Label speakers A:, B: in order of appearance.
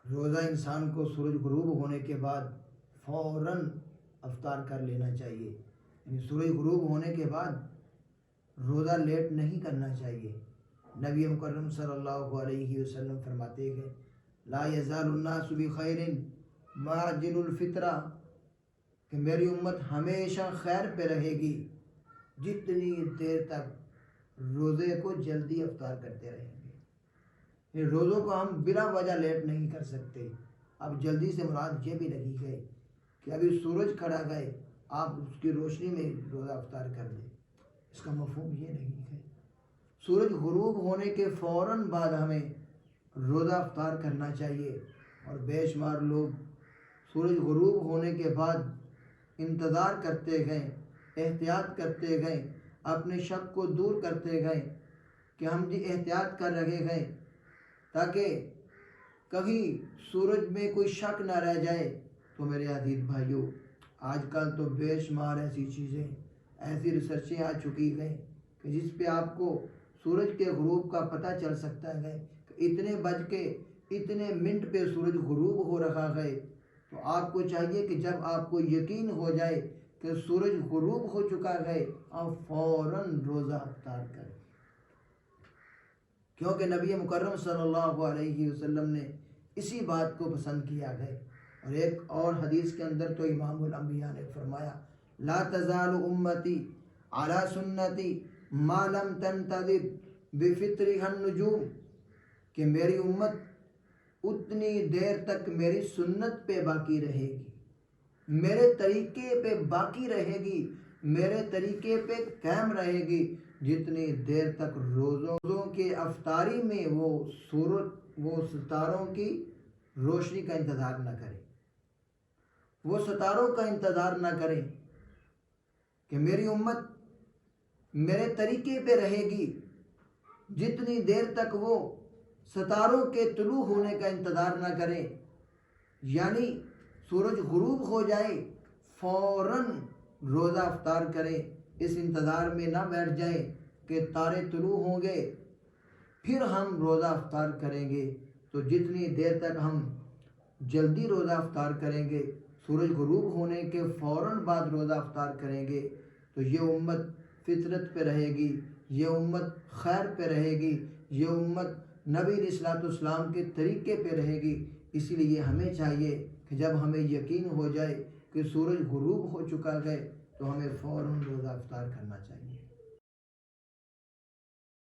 A: روزہ انسان کو سورج غروب ہونے کے بعد فوراً افطار کر لینا چاہیے، یعنی سورج غروب ہونے کے بعد روزہ لیٹ نہیں کرنا چاہیے۔ نبی مکرم صلی اللہ علیہ وسلم فرماتے ہیں لا یزال الناس بخیر ما عجل الفطرہ، کہ میری امت ہمیشہ خیر پہ رہے گی جتنی دیر تک روزے کو جلدی افطار کرتے رہیں گے۔ یہ روزوں کو ہم بلا وجہ لیٹ نہیں کر سکتے۔ اب جلدی سے مراد یہ بھی لگی گئی کہ ابھی سورج کھڑا گئے آپ اس کی روشنی میں روزہ افطار کر دیں، اس کا مفہوم یہ نہیں ہے۔ سورج غروب ہونے کے فوراً بعد ہمیں روزہ افطار کرنا چاہیے، اور بے شمار لوگ سورج غروب ہونے کے بعد انتظار کرتے گئے، احتیاط کرتے گئے، اپنے شک کو دور کرتے گئے کہ ہم جی احتیاط کر رہے گئے تاکہ کہیں سورج میں کوئی شک نہ رہ جائے۔ تو میرے عزیز بھائیوں، آج کل تو بے شمار ایسی چیزیں، ایسی ریسرچیں آ چکی ہیں کہ جس پہ آپ کو سورج کے غروب کا پتہ چل سکتا ہے کہ اتنے بج کے اتنے منٹ پہ سورج غروب ہو رہا ہے۔ تو آپ کو چاہیے کہ جب آپ کو یقین ہو جائے کہ سورج غروب ہو چکا ہے آپ فوراً روزہ افطار کریں، کیونکہ نبی مکرم صلی اللہ علیہ وسلم نے اسی بات کو پسند کیا ہے۔ اور ایک اور حدیث کے اندر تو امام الانبیاء نے فرمایا لا تزال امتی علی سنتی ما لم تنتظر بفطرها النجوم، کہ میری امت اتنی دیر تک میری سنت پہ باقی رہے گی، میرے طریقے پہ باقی رہے گی، میرے طریقے پہ قائم رہے گی جتنی دیر تک روزوں کے افطاری میں وہ ستاروں کی روشنی کا انتظار نہ کرے، وہ ستاروں کا انتظار نہ کرے، کہ میری امت میرے طریقے پہ رہے گی جتنی دیر تک وہ ستاروں کے طلوع ہونے کا انتظار نہ کریں، یعنی سورج غروب ہو جائے فوراً روزہ افطار کریں، اس انتظار میں نہ بیٹھ جائیں کہ تارے طلوع ہوں گے پھر ہم روزہ افطار کریں گے۔ تو جتنی دیر تک ہم جلدی روزہ افطار کریں گے، سورج غروب ہونے کے فوراً بعد روزہ افطار کریں گے، تو یہ امت فطرت پہ رہے گی، یہ امت خیر پہ رہے گی، یہ امت نبی علیہ الصلوۃ والسلام کے طریقے پہ رہے گی۔ اسی لیے ہمیں چاہیے کہ جب ہمیں یقین ہو جائے کہ سورج غروب ہو چکا ہے تو ہمیں فوراً روزہ افطار کرنا چاہیے۔